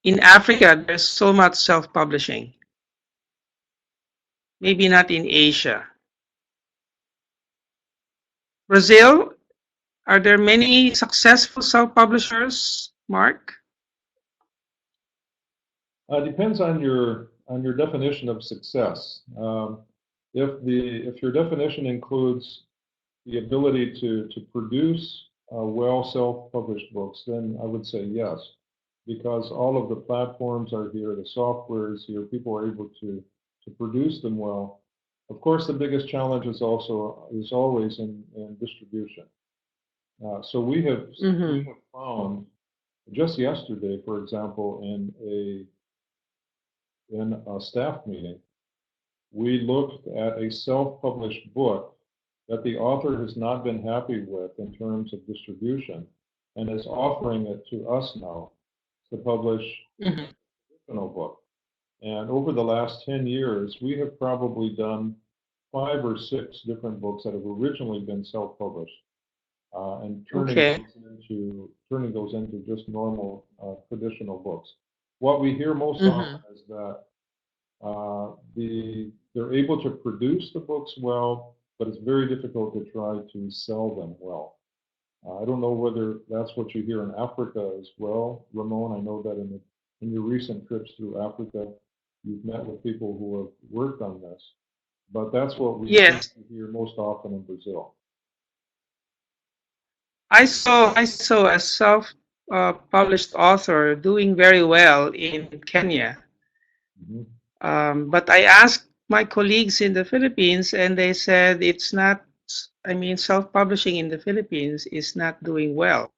In Africa, there's so much self-publishing. Maybe not in Asia. Brazil, are there many successful self-publishers, Mark? Depends on your definition of success. If your definition includes the ability to produce well self-published books, then I would say yes, because all of the platforms are here, the software is here, people are able to produce them well. Of course, the biggest challenge is always in distribution. So we have found just yesterday, for example, in a staff meeting, we looked at a self-published book that the author has not been happy with in terms of distribution and is offering it to us now to publish an original book. And over the last 10 years, we have probably done 5 or 6 different books that have originally been self-published, and turning those into just normal traditional books. What we hear most often is that they're able to produce the books well, but it's very difficult to try to sell them well. I don't know whether that's what you hear in Africa as well, Ramon. I know that in your recent trips through Africa, you've met with people who have worked on this, but that's what we hear most often in Brazil. I saw a self-published author doing very well in Kenya. Mhm. But I asked my colleagues in the Philippines, and they said it's not. I mean, self-publishing in the Philippines is not doing well.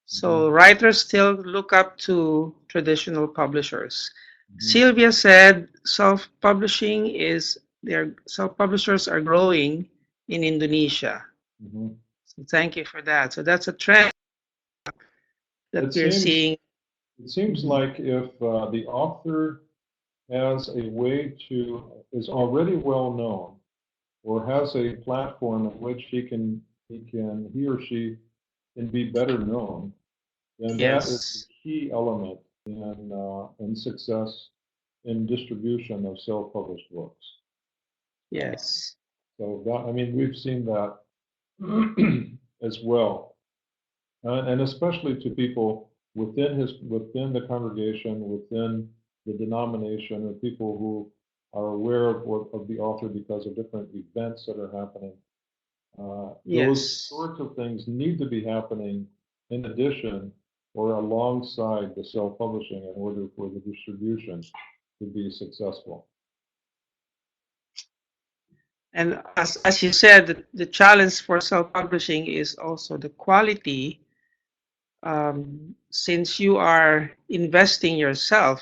So Mhm. writers still look up to traditional publishers. Mhm. Sylvia said self-publishing is their self-publishers are growing in Indonesia. Mhm. So thank you for that. So that's a trend that It we're seems seeing. it seems Mhm. like if the author has a way to is already well known or has a platform in which he or she can be better known, then that is the Yes, key element in success in distribution of self-published books. yes, So that, I mean, we've seen that as well, and especially to people within the congregation, within the denomination, or people who are aware of the author because of different events that are happening. Those yes. sorts of things need to be happening in addition or alongside the self-publishing in order for the distribution to be successful. And as you said, the challenge for self-publishing is also the quality. Since you are investing yourself,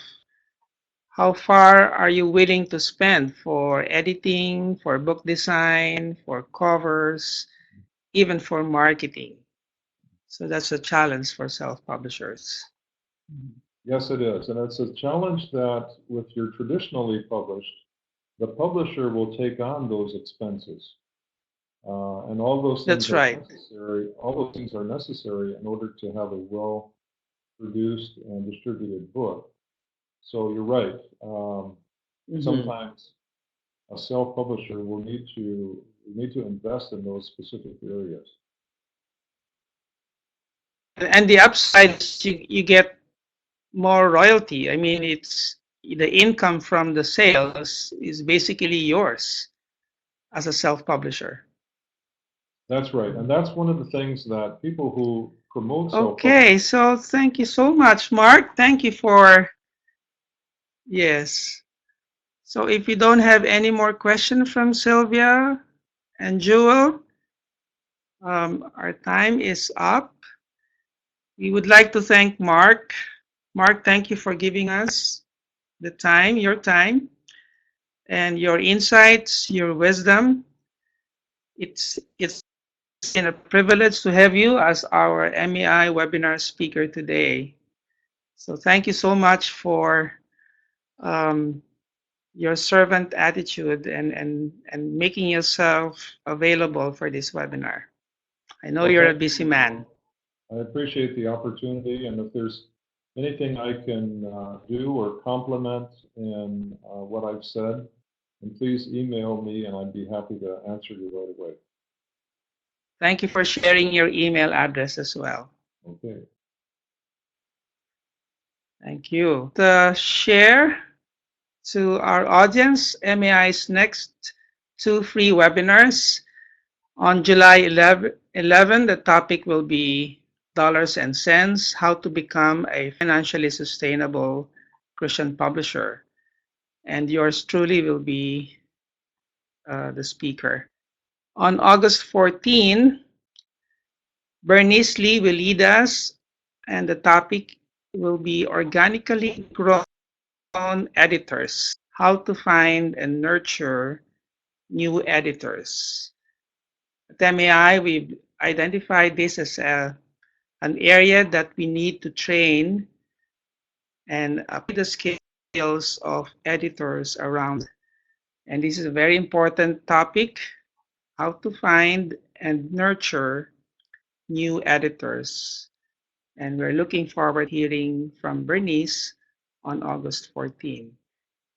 how far are you willing to spend for editing, for book design, for covers, even for marketing? So that's a challenge for self-publishers. Yes, it is. And it's a challenge that with your traditionally published, the publisher will take on those expenses. And all those things That's are right. necessary. All those things are necessary in order to have a well produced and distributed book. So you're right. Mhm. Sometimes a self-publisher will need to invest in those specific areas. And the upside is you get more royalty. I mean, it's the income from the sales is basically yours as a self-publisher. That's right. And that's one of the things that people who promote Okay, self-publishing. so thank you so much, Mark. Thank you for, yes. So if you don't have any more questions from Sylvia and Jewel, our time is up. We would like to thank Mark. Mark, thank you for giving us the time, your time, and your insights, your wisdom. It's been a privilege to have you as our MEI webinar speaker today. So thank you so much for um, your servant attitude and making yourself available for this webinar. I know Well, you're a thank busy you. man. I appreciate the opportunity, and if there's anything I can do or complement in what I've said, then please email me, and I'd be happy to answer you right away. Thank you for sharing your email address as well. Okay. Thank you. Share to our audience MEI's next two free webinars. On July 11, the topic will be Dollars and Cents, How to Become a Financially Sustainable Christian Publisher. And yours truly will be the speaker. On August 14, Bernice Lee will lead us, and the topic will be Organically Grown Editors, How to Find and Nurture New Editors. At MEI, we've identified this as an area that we need to train and apply the skills of editors around. And this is a very important topic, how to find and nurture new editors. And we're looking forward to hearing from Bernice on August 14.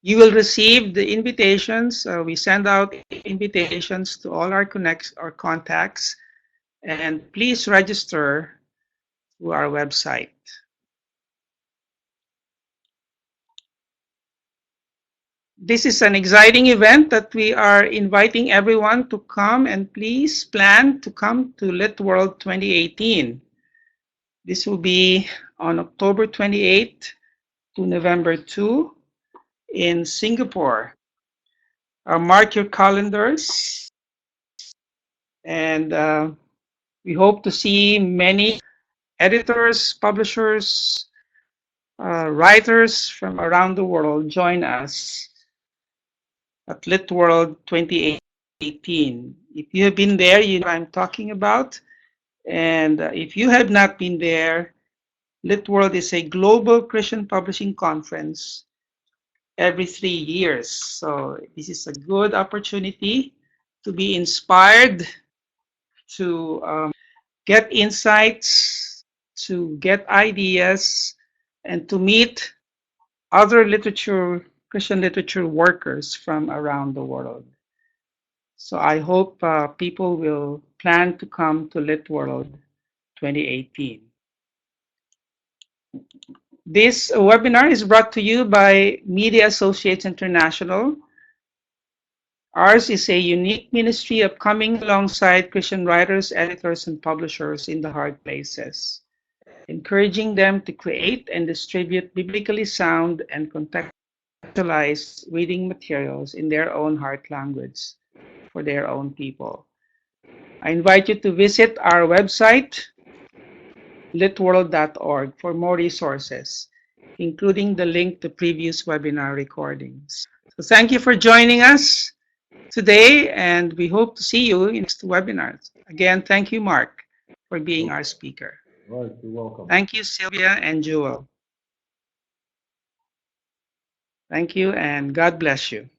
You will receive the invitations. We send out invitations to all our connects or contacts, and please register through our website. This is an exciting event that we are inviting everyone to come, and please plan to come to Lit World 2018. This will be on October 28th to November 2 in Singapore. Mark your calendars, and we hope to see many editors, publishers, writers from around the world join us at Lit World 2018. If you have been there, you know what I'm talking about. And if you have not been there, Lit World is a global Christian publishing conference every 3 years. So this is a good opportunity to be inspired, to get insights, to get ideas, and to meet other literature, Christian literature workers from around the world. So I hope people will plan to come to Lit World 2018. This webinar is brought to you by Media Associates International. Ours is a unique ministry of coming alongside Christian writers, editors, and publishers in the hard places, encouraging them to create and distribute biblically sound and contextualized reading materials in their own heart language for their own people. I invite you to visit our website, litworld.org, for more resources, including the link to previous webinar recordings. So thank you for joining us today, and we hope to see you in next webinars. Again, thank you, Mark, for being our speaker. Right, you're welcome. Thank you, Sylvia and Jewel. Thank you, and God bless you.